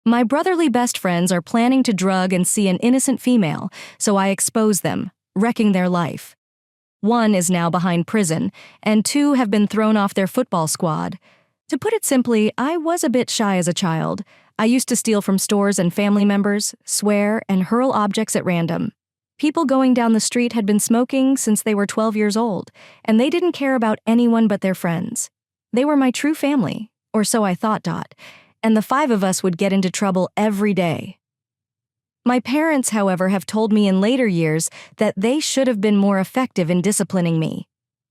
My brotherly best friends are planning to drug and see an innocent female, so I expose them, wrecking their life. One is now behind prison, and two have been thrown off their football squad. To put it simply, I was a bit shy as a child. I used to steal from stores and family members, swear, and hurl objects at random. People going down the street had been smoking since they were 12 years old, and they didn't care about anyone but their friends. They were my true family, or so I thought. And the five of us would get into trouble every day. My parents, however, have told me in later years that they should have been more effective in disciplining me.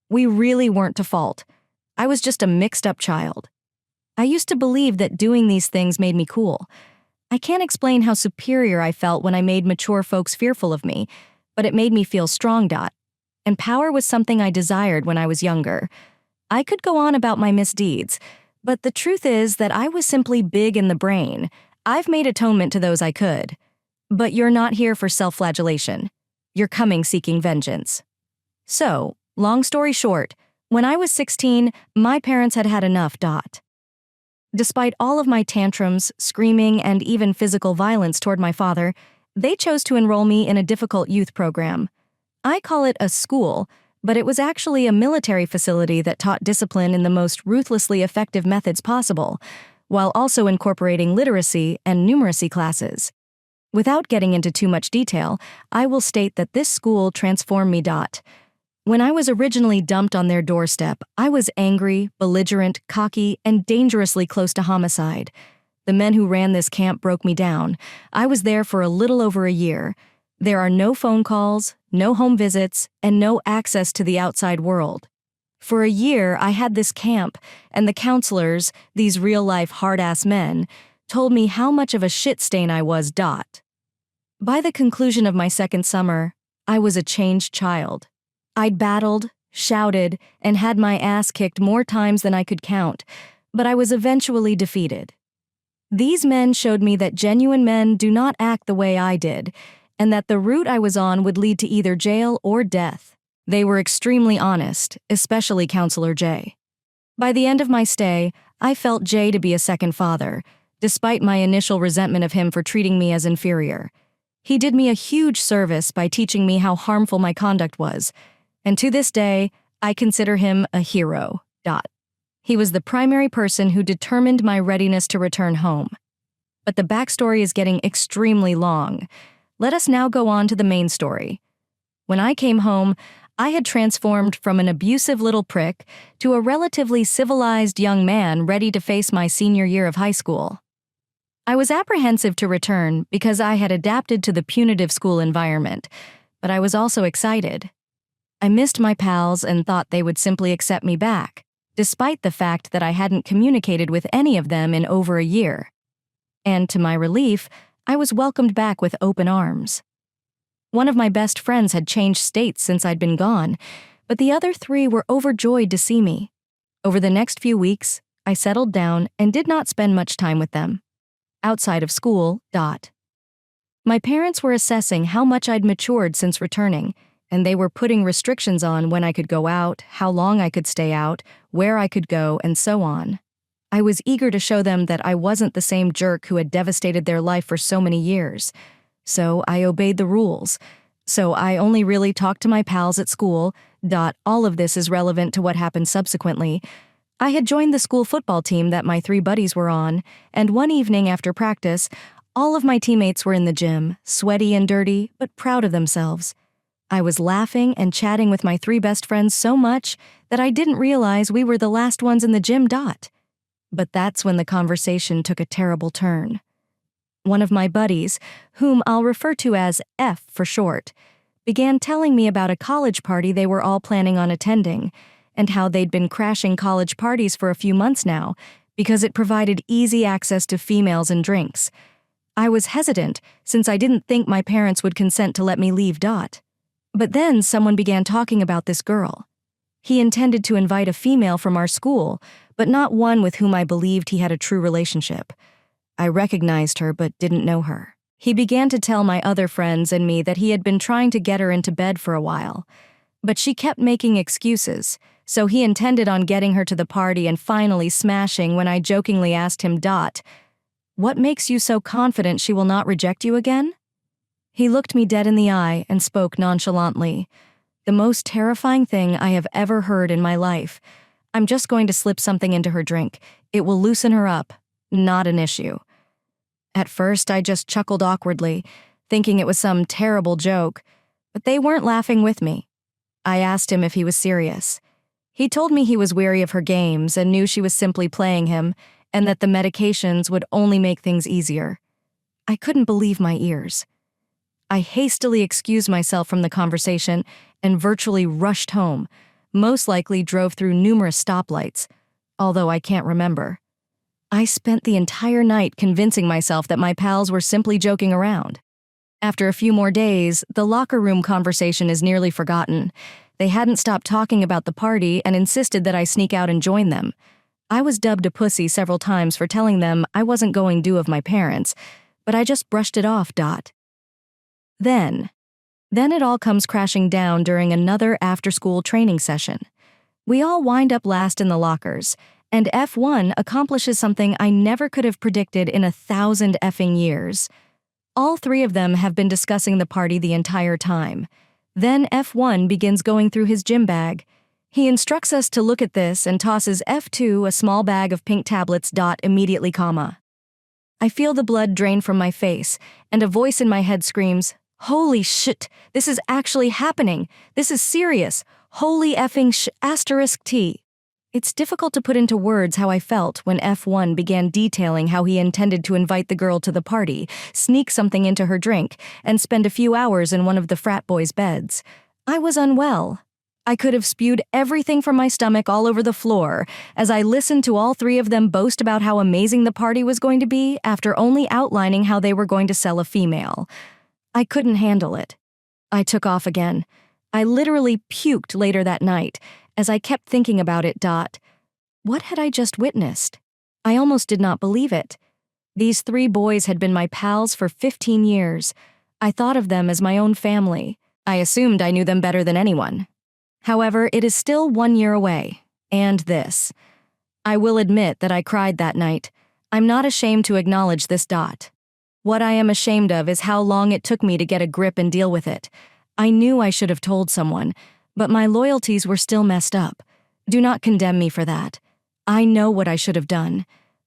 We really weren't to fault. I was just a mixed-up child. I used to believe that doing these things made me cool. I can't explain how superior I felt when I made mature folks fearful of me, but it made me feel strong. And power was something I desired when I was younger. I could go on about my misdeeds, but the truth is that I was simply big in the brain. I've made atonement to those I could. But you're not here for self-flagellation. You're coming seeking vengeance. So, long story short, when I was 16, my parents had had enough. Despite all of my tantrums, screaming, and even physical violence toward my father, they chose to enroll me in a difficult youth program. I call it a school, but it was actually a military facility that taught discipline in the most ruthlessly effective methods possible, while also incorporating literacy and numeracy classes. Without getting into too much detail, I will state that this school transformed me. When I was originally dumped on their doorstep, I was angry, belligerent, cocky, and dangerously close to homicide. The men who ran this camp broke me down. I was there for a little over a year. There are no phone calls, no home visits, and no access to the outside world. For a year, I had this camp, and the counselors, these real-life hard-ass men, told me how much of a shit stain I was. By the conclusion of my second summer, I was a changed child. I'd battled, shouted, and had my ass kicked more times than I could count, but I was eventually defeated. These men showed me that genuine men do not act the way I did, and that the route I was on would lead to either jail or death. They were extremely honest, especially Counselor J. By the end of my stay, I felt Jay to be a second father, despite my initial resentment of him for treating me as inferior. He did me a huge service by teaching me how harmful my conduct was, and to this day, I consider him a hero. He was the primary person who determined my readiness to return home. But the backstory is getting extremely long. Let us now go on to the main story. When I came home, I had transformed from an abusive little prick to a relatively civilized young man ready to face my senior year of high school. I was apprehensive to return because I had adapted to the punitive school environment, but I was also excited. I missed my pals and thought they would simply accept me back, despite the fact that I hadn't communicated with any of them in over a year. And to my relief, I was welcomed back with open arms. One of my best friends had changed states since I'd been gone, but the other three were overjoyed to see me. Over the next few weeks, I settled down and did not spend much time with them. Outside of school. My parents were assessing how much I'd matured since returning, and they were putting restrictions on when I could go out, how long I could stay out, where I could go, and so on. I was eager to show them that I wasn't the same jerk who had devastated their life for so many years. So I obeyed the rules. So I only really talked to my pals at school. All of this is relevant to what happened subsequently. I had joined the school football team that my three buddies were on, and one evening after practice, all of my teammates were in the gym, sweaty and dirty, but proud of themselves. I was laughing and chatting with my three best friends so much that I didn't realize we were the last ones in the gym. But that's when the conversation took a terrible turn. One of my buddies, whom I'll refer to as F for short, began telling me about a college party they were all planning on attending, and how they'd been crashing college parties for a few months now because it provided easy access to females and drinks. I was hesitant since I didn't think my parents would consent to let me leave. But then someone began talking about this girl. He intended to invite a female from our school, but not one with whom I believed he had a true relationship. I recognized her but didn't know her. He began to tell my other friends and me that he had been trying to get her into bed for a while. But she kept making excuses, so he intended on getting her to the party and finally smashing when I jokingly asked him, What makes you so confident she will not reject you again? He looked me dead in the eye and spoke nonchalantly. The most terrifying thing I have ever heard in my life. I'm just going to slip something into her drink. It will loosen her up. Not an issue. At first, I just chuckled awkwardly, thinking it was some terrible joke, but they weren't laughing with me. I asked him if he was serious. He told me he was weary of her games and knew she was simply playing him, and that the medications would only make things easier. I couldn't believe my ears. I hastily excused myself from the conversation and virtually rushed home, most likely drove through numerous stoplights, although I can't remember. I spent the entire night convincing myself that my pals were simply joking around. After a few more days, the locker room conversation is nearly forgotten. They hadn't stopped talking about the party and insisted that I sneak out and join them. I was dubbed a pussy several times for telling them I wasn't going due of my parents, but I just brushed it off. Then it all comes crashing down during another after-school training session. We all wind up last in the lockers, and F1 accomplishes something I never could have predicted in 1,000 effing years. All three of them have been discussing the party the entire time. Then F1 begins going through his gym bag. He instructs us to look at this and tosses F2 a small bag of pink tablets. Immediately, comma. I feel the blood drain from my face, and a voice in my head screams, "Holy shit, this is actually happening. This is serious. Holy effing *T. It's difficult to put into words how I felt when F1 began detailing how he intended to invite the girl to the party, sneak something into her drink, and spend a few hours in one of the frat boys' beds. I was unwell. I could have spewed everything from my stomach all over the floor as I listened to all three of them boast about how amazing the party was going to be after only outlining how they were going to sell a female. I couldn't handle it. I took off again. I literally puked later that night as I kept thinking about it. What had I just witnessed? I almost did not believe it. These three boys had been my pals for 15 years. I thought of them as my own family. I assumed I knew them better than anyone. However, it is still 1 year away. And this. I will admit that I cried that night. I'm not ashamed to acknowledge this. What I am ashamed of is how long it took me to get a grip and deal with it. I knew I should have told someone, but my loyalties were still messed up. Do not condemn me for that. I know what I should have done.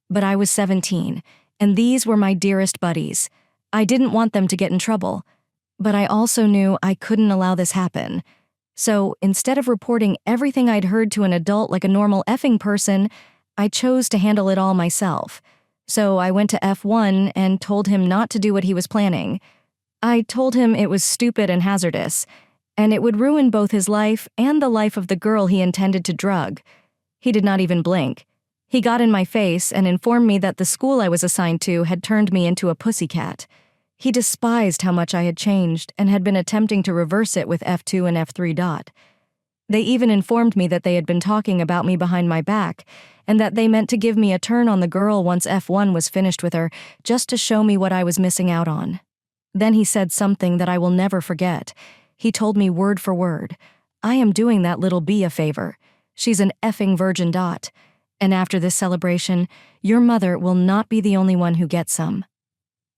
But I was 17, and these were my dearest buddies. I didn't want them to get in trouble. But I also knew I couldn't allow this happen. So, instead of reporting everything I'd heard to an adult like a normal effing person, I chose to handle it all myself. So I went to F1 and told him not to do what he was planning. I told him it was stupid and hazardous, and it would ruin both his life and the life of the girl he intended to drug. He did not even blink. He got in my face and informed me that the school I was assigned to had turned me into a pussycat. He despised how much I had changed and had been attempting to reverse it with F2 and F3. They even informed me that they had been talking about me behind my back and that they meant to give me a turn on the girl once F1 was finished with her, just to show me what I was missing out on. Then he said something that I will never forget. He told me word for word, "I am doing that little bee a favor. She's an effing virgin. And after this celebration, your mother will not be the only one who gets some."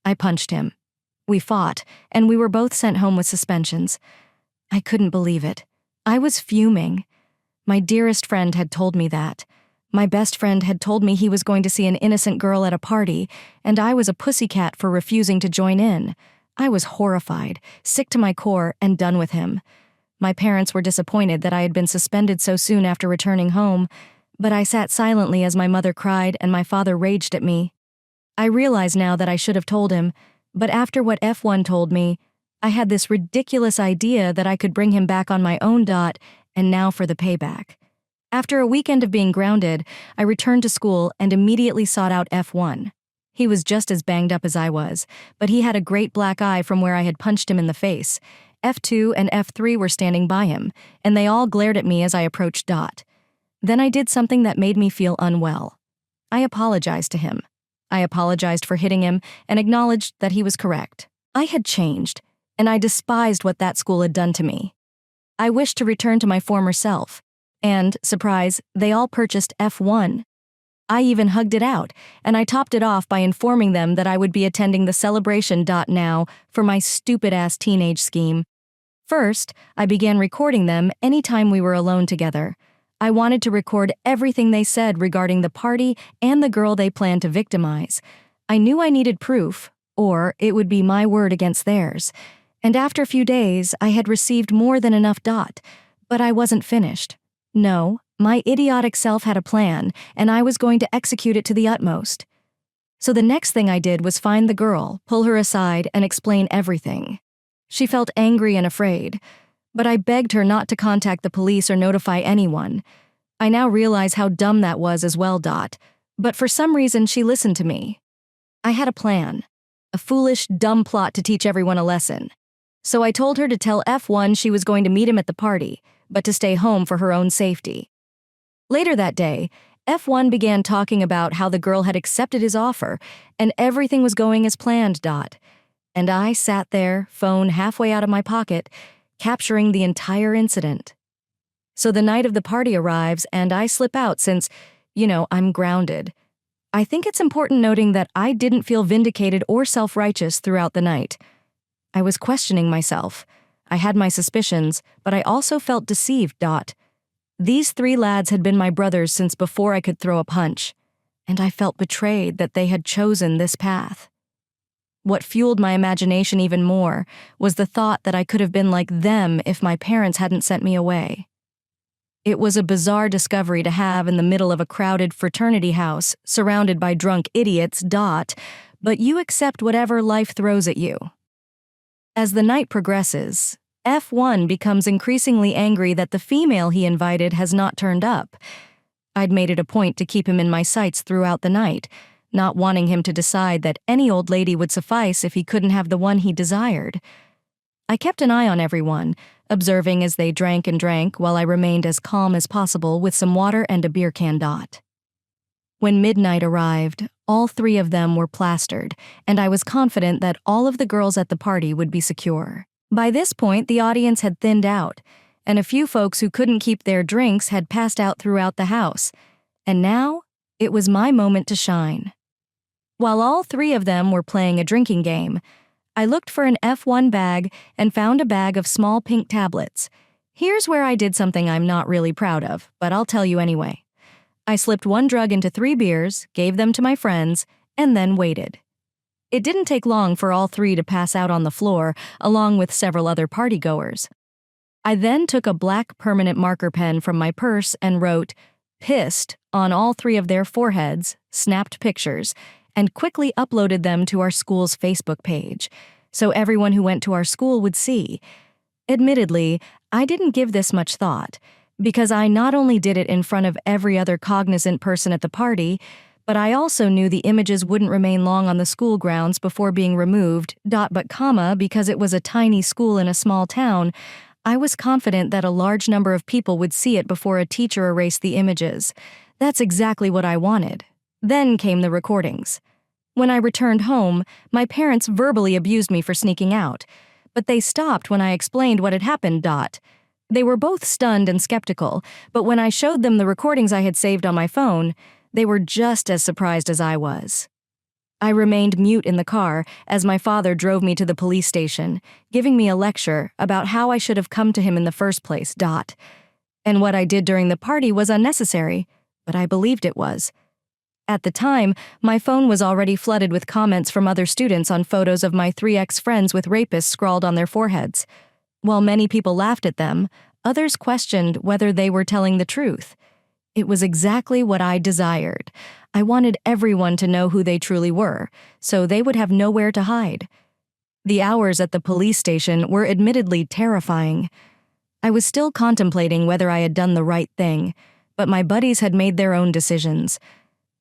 I punched him. We fought, and we were both sent home with suspensions. I couldn't believe it. I was fuming. My dearest friend had told me that. My best friend had told me he was going to see an innocent girl at a party, and I was a pussycat for refusing to join in. I was horrified, sick to my core, and done with him. My parents were disappointed that I had been suspended so soon after returning home, but I sat silently as my mother cried and my father raged at me. I realize now that I should have told him, but after what F1 told me, I had this ridiculous idea that I could bring him back on my own. And now for the payback. After a weekend of being grounded, I returned to school and immediately sought out F1. He was just as banged up as I was, but he had a great black eye from where I had punched him in the face. F2 and F3 were standing by him, and they all glared at me as I approached. Then I did something that made me feel unwell. I apologized to him. I apologized for hitting him and acknowledged that he was correct. I had changed, and I despised what that school had done to me. I wished to return to my former self, and, surprise, they all purchased F1. I even hugged it out, and I topped it off by informing them that I would be attending the celebration. Now for my stupid-ass teenage scheme. First, I began recording them anytime we were alone together. I wanted to record everything they said regarding the party and the girl they planned to victimize. I knew I needed proof, or it would be my word against theirs. And after a few days, I had received more than enough. But I wasn't finished. No, my idiotic self had a plan, and I was going to execute it to the utmost. So the next thing I did was find the girl, pull her aside, and explain everything. She felt angry and afraid, but I begged her not to contact the police or notify anyone. I now realize how dumb that was as well. But for some reason she listened to me. I had a plan. A foolish, dumb plot to teach everyone a lesson. So I told her to tell F1 she was going to meet him at the party, but to stay home for her own safety. Later that day, F1 began talking about how the girl had accepted his offer, and everything was going as planned. And I sat there, phone halfway out of my pocket, capturing the entire incident. So the night of the party arrives, and I slip out since, I'm grounded. I think it's important noting that I didn't feel vindicated or self-righteous throughout the night. I was questioning myself. I had my suspicions, but I also felt deceived. These 3 lads had been my brothers since before I could throw a punch, and I felt betrayed that they had chosen this path. What fueled my imagination even more was the thought that I could have been like them if my parents hadn't sent me away. It was a bizarre discovery to have in the middle of a crowded fraternity house, surrounded by drunk idiots. But you accept whatever life throws at you. As the night progresses, F1 becomes increasingly angry that the female he invited has not turned up. I'd made it a point to keep him in my sights throughout the night, not wanting him to decide that any old lady would suffice if he couldn't have the one he desired. I kept an eye on everyone, observing as they drank and drank while I remained as calm as possible with some water and a beer can. When midnight arrived, all 3 of them were plastered, and I was confident that all of the girls at the party would be secure. By this point, the audience had thinned out, and a few folks who couldn't keep their drinks had passed out throughout the house. And now, it was my moment to shine. While all 3 of them were playing a drinking game, I looked for an F1 bag and found a bag of small pink tablets. Here's where I did something I'm not really proud of, but I'll tell you anyway. I slipped 1 drug into 3 beers, gave them to my friends, and then waited. It didn't take long for all 3 to pass out on the floor, along with several other partygoers. I then took a black permanent marker pen from my purse and wrote, "Pissed," on all 3 of their foreheads, snapped pictures, and quickly uploaded them to our school's Facebook page, so everyone who went to our school would see. Admittedly, I didn't give this much thought, because I not only did it in front of every other cognizant person at the party, but I also knew the images wouldn't remain long on the school grounds before being removed. Because it was a tiny school in a small town, I was confident that a large number of people would see it before a teacher erased the images. That's exactly what I wanted. Then came the recordings. When I returned home, my parents verbally abused me for sneaking out, but they stopped when I explained what had happened. They were both stunned and skeptical, but when I showed them the recordings I had saved on my phone, they were just as surprised as I was. I remained mute in the car as my father drove me to the police station, giving me a lecture about how I should have come to him in the first place. And what I did during the party was unnecessary, but I believed it was. At the time, my phone was already flooded with comments from other students on photos of my 3 ex-friends with rapists scrawled on their foreheads. While many people laughed at them, others questioned whether they were telling the truth. It was exactly what I desired. I wanted everyone to know who they truly were, so they would have nowhere to hide. The hours at the police station were admittedly terrifying. I was still contemplating whether I had done the right thing, but my buddies had made their own decisions.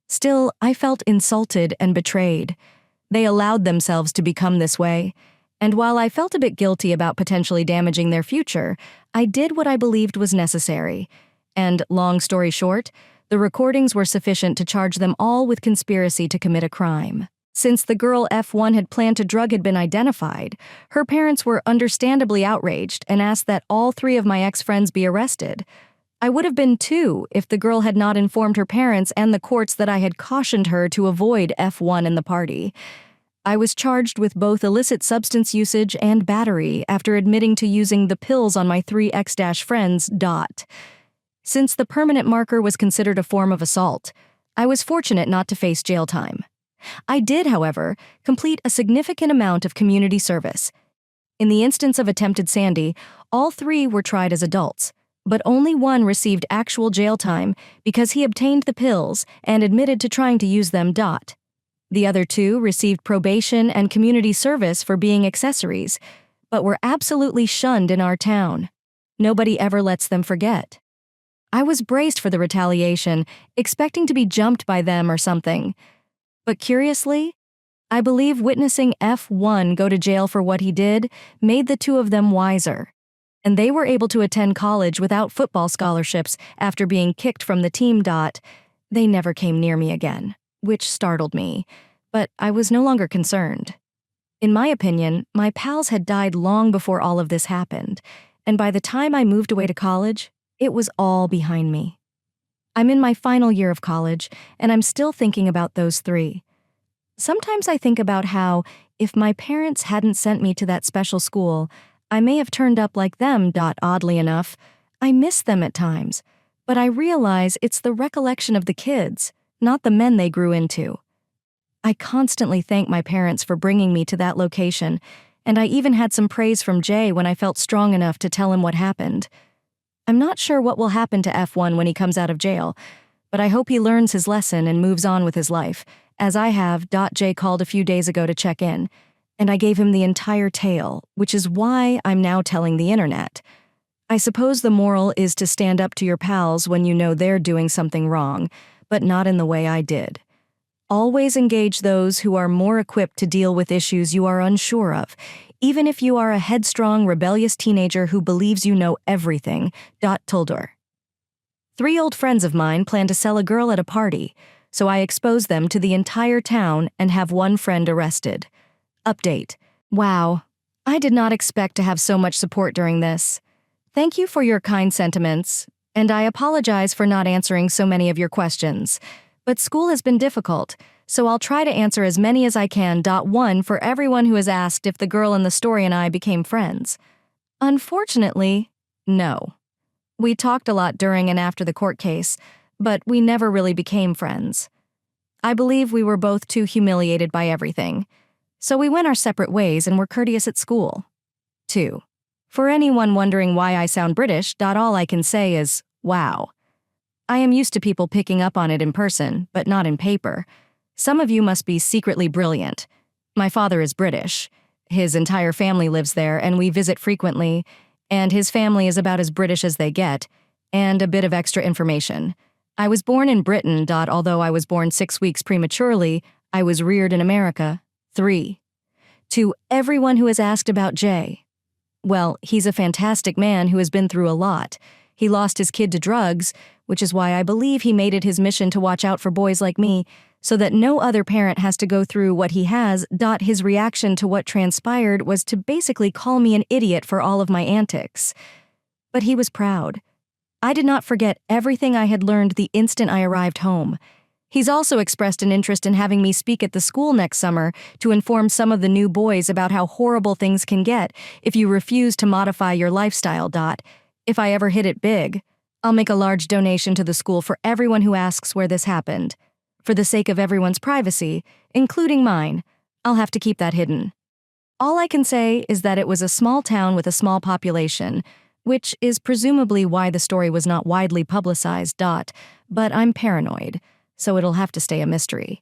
Still, I felt insulted and betrayed. They allowed themselves to become this way, and while I felt a bit guilty about potentially damaging their future, I did what I believed was necessary. And, long story short, the recordings were sufficient to charge them all with conspiracy to commit a crime. Since the girl F1 had planted a drug had been identified, her parents were understandably outraged and asked that all 3 of my ex-friends be arrested. I would have been too if the girl had not informed her parents and the courts that I had cautioned her to avoid F1 in the party. I was charged with both illicit substance usage and battery after admitting to using the pills on my 3X-friends. Since the permanent marker was considered a form of assault, I was fortunate not to face jail time. I did, however, complete a significant amount of community service. In the instance of attempted Sandy, all 3 were tried as adults, but only one received actual jail time because he obtained the pills and admitted to trying to use them. The other 2 received probation and community service for being accessories, but were absolutely shunned in our town. Nobody ever lets them forget. I was braced for the retaliation, expecting to be jumped by them or something. But curiously, I believe witnessing F1 go to jail for what he did made the 2 of them wiser, and they were able to attend college without football scholarships after being kicked from the team. They never came near me again, which startled me, but I was no longer concerned. In my opinion, my pals had died long before all of this happened, and by the time I moved away to college, it was all behind me. I'm in my final year of college, and I'm still thinking about those 3. Sometimes I think about how, if my parents hadn't sent me to that special school, I may have turned up like them. Oddly enough, I miss them at times, but I realize it's the recollection of the kids, not the men they grew into. I constantly thank my parents for bringing me to that location, and I even had some praise from Jay when I felt strong enough to tell him what happened. I'm not sure what will happen to F1 when he comes out of jail, but I hope he learns his lesson and moves on with his life, as I have. Jay called a few days ago to check in, and I gave him the entire tale, which is why I'm now telling the internet. I suppose the moral is to stand up to your pals when you know they're doing something wrong, but not in the way I did. Always engage those who are more equipped to deal with issues you are unsure of, even if you are a headstrong, rebellious teenager who believes you know everything. Tildor. 3 old friends of mine plan to sell a girl at a party, so I expose them to the entire town and have one friend arrested. Update. Wow, I did not expect to have so much support during this. Thank you for your kind sentiments, and I apologize for not answering so many of your questions. But school has been difficult, so I'll try to answer as many as I can. 1 for everyone who has asked if the girl in the story and I became friends. Unfortunately, no. We talked a lot during and after the court case, but we never really became friends. I believe we were both too humiliated by everything, so we went our separate ways and were courteous at school. 2. For anyone wondering why I sound British, all I can say is, wow. I am used to people picking up on it in person, but not in paper. Some of you must be secretly brilliant. My father is British. His entire family lives there, and we visit frequently, and his family is about as British as they get, and a bit of extra information. I was born in Britain. Although I was born 6 weeks prematurely, I was reared in America. 3. To everyone who has asked about Jay. Well, he's a fantastic man who has been through a lot. He lost his kid to drugs, which is why I believe he made it his mission to watch out for boys like me, so that no other parent has to go through what he has. His reaction to what transpired was to basically call me an idiot for all of my antics. But he was proud. I did not forget everything I had learned the instant I arrived home. He's also expressed an interest in having me speak at the school next summer to inform some of the new boys about how horrible things can get if you refuse to modify your lifestyle. If I ever hit it big, I'll make a large donation to the school for everyone who asks where this happened. For the sake of everyone's privacy, including mine, I'll have to keep that hidden. All I can say is that it was a small town with a small population, which is presumably why the story was not widely publicized. But I'm paranoid, so it'll have to stay a mystery.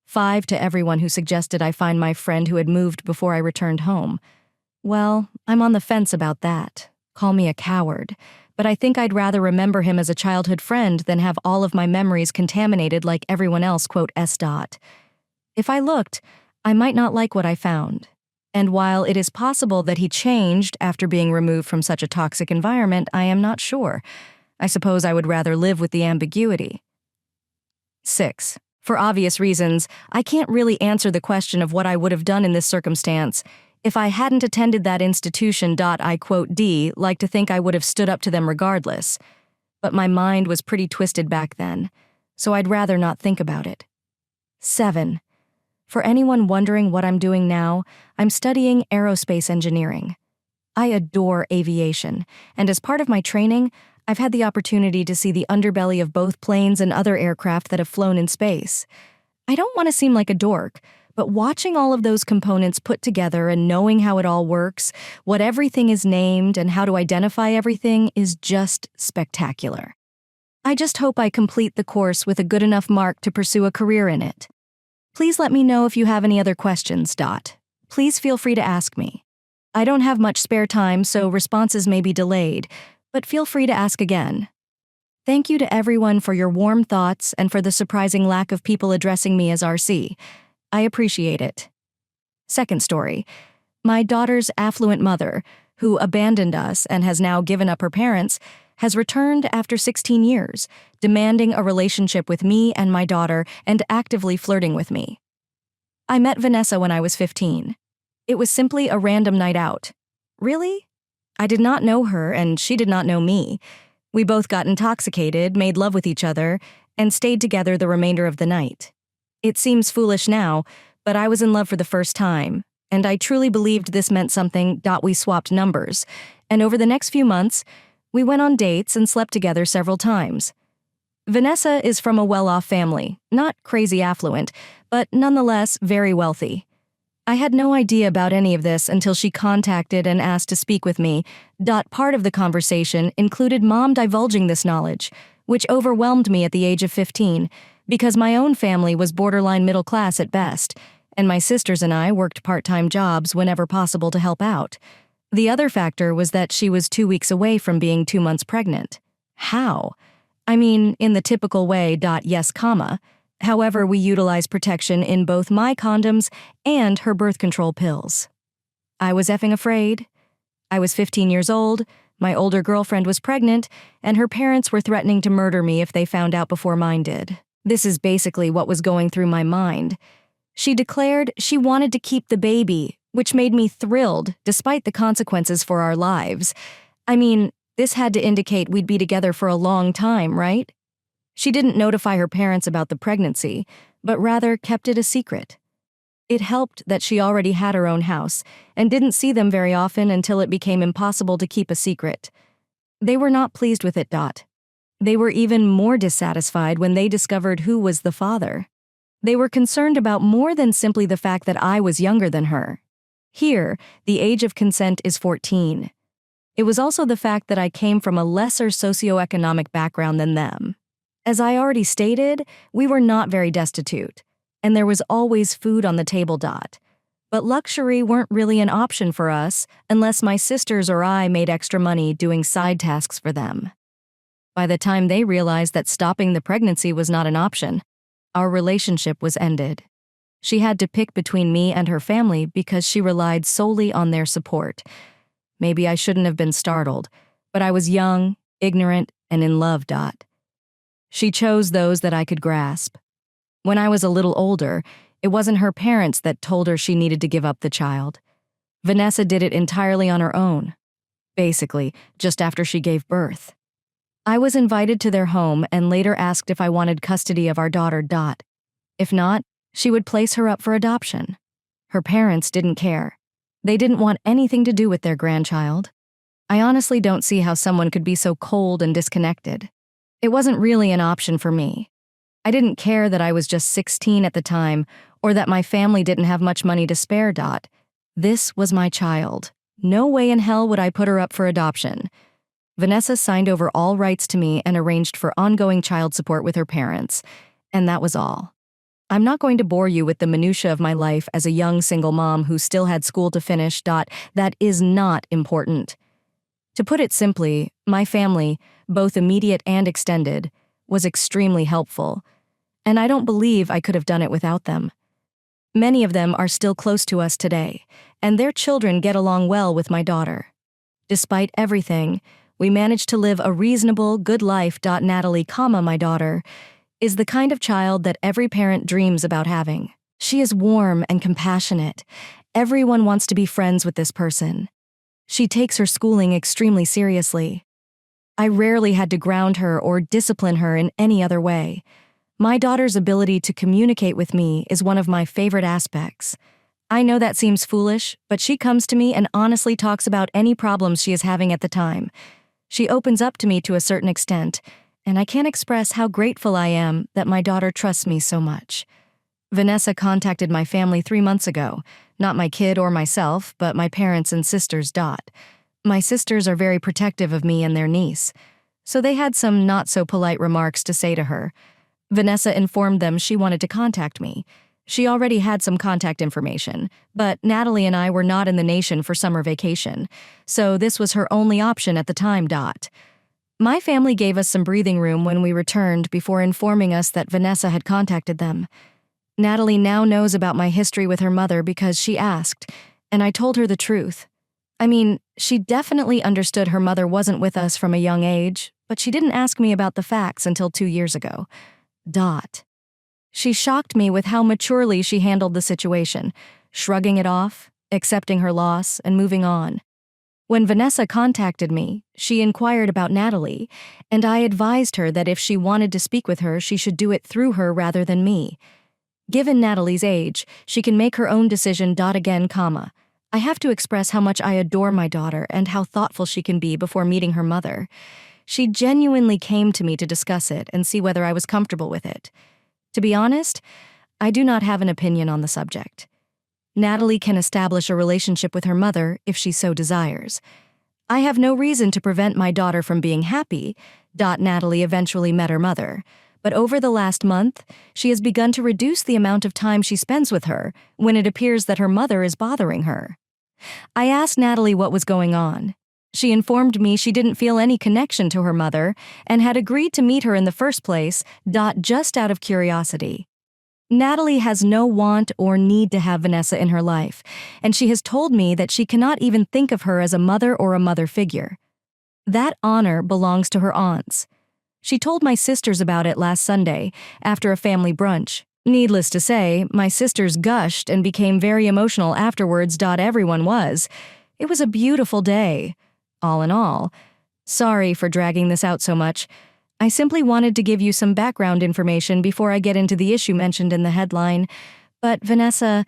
5 to everyone who suggested I find my friend who had moved before I returned home. Well, I'm on the fence about that. Call me a coward, but I think I'd rather remember him as a childhood friend than have all of my memories contaminated like everyone else. S. If I looked, I might not like what I found. And while it is possible that he changed after being removed from such a toxic environment, I am not sure. I suppose I would rather live with the ambiguity. 6. For obvious reasons, I can't really answer the question of what I would have done in this circumstance. If I hadn't attended that institution, I like to think I would have stood up to them regardless. but my mind was pretty twisted back then, so I'd rather not think about it. 7. For anyone wondering what I'm doing now, I'm studying aerospace engineering. I adore aviation, and as part of my training, I've had the opportunity to see the underbelly of both planes and other aircraft that have flown in space. I don't want to seem like a dork, but watching all of those components put together and knowing how it all works, what everything is named, and how to identify everything is just spectacular. I just hope I complete the course with a good enough mark to pursue a career in it. Please let me know if you have any other questions. Please feel free to ask me. I don't have much spare time, so responses may be delayed, but feel free to ask again. Thank you to everyone for your warm thoughts and for the surprising lack of people addressing me as RC. I appreciate it. Second story. My daughter's affluent mother, who abandoned us and has now given up her parents, has returned after 16 years, demanding a relationship with me and my daughter and actively flirting with me. I met Vanessa when I was 15. It was simply a random night out. Really? I did not know her and she did not know me. We both got intoxicated, made love with each other, and stayed together the remainder of the night. It seems foolish now, but I was in love for the first time, and I truly believed this meant something. We swapped numbers, and over the next few months, we went on dates and slept together several times. Vanessa is from a well-off family, not crazy affluent, but nonetheless very wealthy. I had no idea about any of this until she contacted and asked to speak with me. Part of the conversation included Mom divulging this knowledge, which overwhelmed me at the age of 15, because my own family was borderline middle class at best, and my sisters and I worked part-time jobs whenever possible to help out. The other factor was that she was 2 weeks away from being 2 months pregnant. How? I mean, in the typical way. Yes, comma. However, we utilize protection in both my condoms and her birth control pills. I was effing afraid. I was 15 years old, my older girlfriend was pregnant, and her parents were threatening to murder me if they found out before mine did. This is basically what was going through my mind. She declared she wanted to keep the baby, which made me thrilled, despite the consequences for our lives. I mean, this had to indicate we'd be together for a long time, right? She didn't notify her parents about the pregnancy, but rather kept it a secret. It helped that she already had her own house and didn't see them very often until it became impossible to keep a secret. They were not pleased with it. They were even more dissatisfied when they discovered who was the father. They were concerned about more than simply the fact that I was younger than her. Here, the age of consent is 14. It was also the fact that I came from a lesser socioeconomic background than them. As I already stated, we were not very destitute, and there was always food on the table. But luxury weren't really an option for us unless my sisters or I made extra money doing side tasks for them. By the time they realized that stopping the pregnancy was not an option, our relationship was ended. She had to pick between me and her family because she relied solely on their support. Maybe I shouldn't have been startled, but I was young, ignorant, and in love. She chose those that I could grasp. When I was a little older, it wasn't her parents that told her she needed to give up the child. Vanessa did it entirely on her own. Basically, just after she gave birth. I was invited to their home and later asked if I wanted custody of our daughter. If not, she would place her up for adoption. Her parents didn't care. They didn't want anything to do with their grandchild. I honestly don't see how someone could be so cold and disconnected. It wasn't really an option for me. I didn't care that I was just 16 at the time or that my family didn't have much money to spare. This was my child. No way in hell would I put her up for adoption. Vanessa signed over all rights to me and arranged for ongoing child support with her parents, and that was all. I'm not going to bore you with the minutiae of my life as a young single mom who still had school to finish. That is not important. To put it simply, my family, both immediate and extended, was extremely helpful, and I don't believe I could have done it without them. Many of them are still close to us today, and their children get along well with my daughter. Despite everything, we managed to live a reasonable, good life. Natalie, my daughter, is the kind of child that every parent dreams about having. She is warm and compassionate. Everyone wants to be friends with this person. She takes her schooling extremely seriously. I rarely had to ground her or discipline her in any other way. My daughter's ability to communicate with me is one of my favorite aspects. I know that seems foolish, but she comes to me and honestly talks about any problems she is having at the time. She opens up to me to a certain extent, and I can't express how grateful I am that my daughter trusts me so much. Vanessa contacted my family 3 months ago, not my kid or myself, but my parents and sisters. My sisters are very protective of me and their niece, so they had some not-so-polite remarks to say to her. Vanessa informed them she wanted to contact me. She already had some contact information, but Natalie and I were not in the nation for summer vacation, so this was her only option at the time. My family gave us some breathing room when we returned before informing us that Vanessa had contacted them. Natalie now knows about my history with her mother because she asked, and I told her the truth. I mean, she definitely understood her mother wasn't with us from a young age, but she didn't ask me about the facts until 2 years ago. She shocked me with how maturely she handled the situation, shrugging it off, accepting her loss, and moving on. When Vanessa contacted me, she inquired about Natalie, and I advised her that if she wanted to speak with her, she should do it through her rather than me. Given Natalie's age, she can make her own decision. I have to express how much I adore my daughter and how thoughtful she can be before meeting her mother. She genuinely came to me to discuss it and see whether I was comfortable with it. To be honest, I do not have an opinion on the subject. Natalie can establish a relationship with her mother if she so desires. I have no reason to prevent my daughter from being happy. Natalie eventually met her mother, but over the last month, she has begun to reduce the amount of time she spends with her when it appears that her mother is bothering her. I asked Natalie what was going on. She informed me she didn't feel any connection to her mother and had agreed to meet her in the first place, just out of curiosity. Natalie has no want or need to have Vanessa in her life, and she has told me that she cannot even think of her as a mother or a mother figure. That honor belongs to her aunts. She told my sisters about it last Sunday, after a family brunch. Needless to say, my sisters gushed and became very emotional afterwards. Everyone was. It was a beautiful day. All in all, sorry for dragging this out so much. I simply wanted to give you some background information before I get into the issue mentioned in the headline. But Vanessa,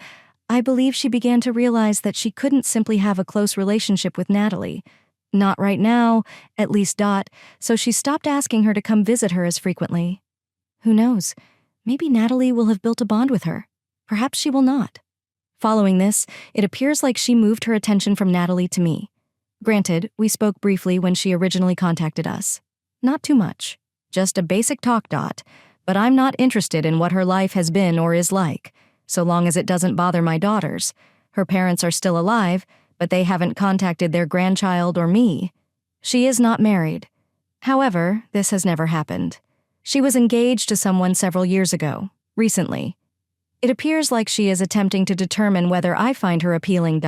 I believe she began to realize that she couldn't simply have a close relationship with Natalie. Not right now, at least. So she stopped asking her to come visit her as frequently. Who knows? Maybe Natalie will have built a bond with her. Perhaps she will not. Following this, it appears like she moved her attention from Natalie to me. Granted, we spoke briefly when she originally contacted us. Not too much. Just a basic talk. But I'm not interested in what her life has been or is like, so long as it doesn't bother my daughters. Her parents are still alive, but they haven't contacted their grandchild or me. She is not married. However, this has never happened. She was engaged to someone several years ago, recently. It appears like she is attempting to determine whether I find her appealing.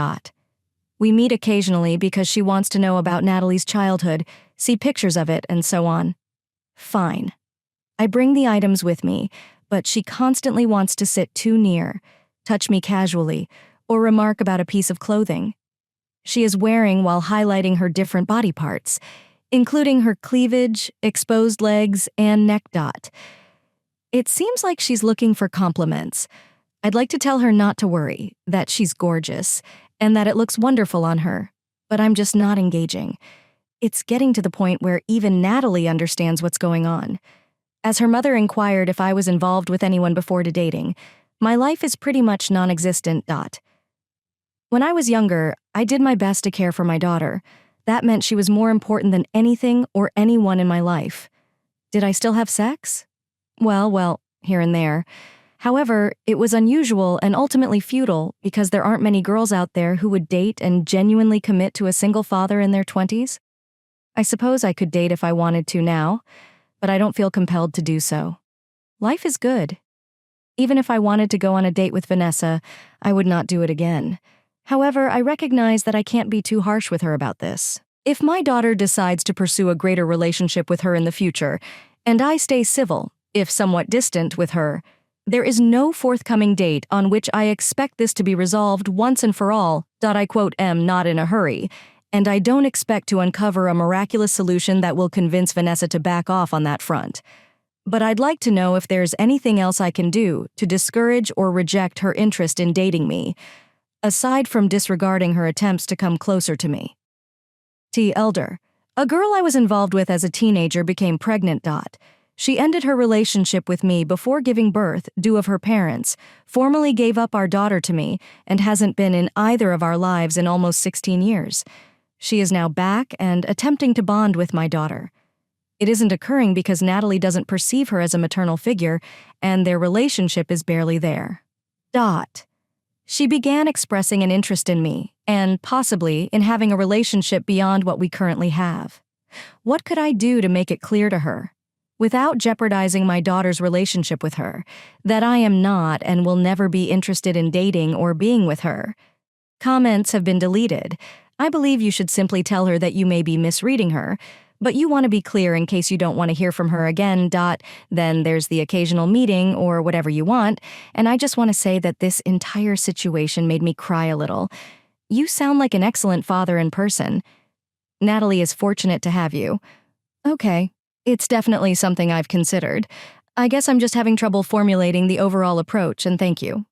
We meet occasionally because she wants to know about Natalie's childhood, see pictures of it, and so on. Fine. I bring the items with me, but she constantly wants to sit too near, touch me casually, or remark about a piece of clothing she is wearing while highlighting her different body parts, including her cleavage, exposed legs, and neck. It seems like she's looking for compliments. I'd like to tell her not to worry, that she's gorgeous, and that it looks wonderful on her, but I'm just not engaging. It's getting to the point where even Natalie understands what's going on. As her mother inquired if I was involved with anyone before dating, my life is pretty much non-existent. When I was younger, I did my best to care for my daughter. That meant she was more important than anything or anyone in my life. Did I still have sex? Well, here and there. However, it was unusual and ultimately futile because there aren't many girls out there who would date and genuinely commit to a single father in their 20s. I suppose I could date if I wanted to now, but I don't feel compelled to do so. Life is good. Even if I wanted to go on a date with Vanessa, I would not do it again. However, I recognize that I can't be too harsh with her about this. If my daughter decides to pursue a greater relationship with her in the future, and I stay civil, if somewhat distant, with her, there is no forthcoming date on which I expect this to be resolved once and for all. I quote, am not in a hurry, And I don't expect to uncover a miraculous solution that will convince Vanessa to back off on that front. But I'd like to know if there's anything else I can do to discourage or reject her interest in dating me, aside from disregarding her attempts to come closer to me. T. Elder. A girl I was involved with as a teenager became pregnant. She ended her relationship with me before giving birth due of her parents, formally gave up our daughter to me, and hasn't been in either of our lives in almost 16 years. She is now back and attempting to bond with my daughter. It isn't occurring because Natalie doesn't perceive her as a maternal figure, and their relationship is barely there. She began expressing an interest in me, and possibly in having a relationship beyond what we currently have. What could I do to make it clear to her, without jeopardizing my daughter's relationship with her, that I am not and will never be interested in dating or being with her? Comments have been deleted. I believe you should simply tell her that you may be misreading her, but you want to be clear in case you don't want to hear from her again. Then there's the occasional meeting or whatever you want, and I just want to say that this entire situation made me cry a little. You sound like an excellent father in person. Natalie is fortunate to have you. Okay, it's definitely something I've considered. I guess I'm just having trouble formulating the overall approach, and thank you.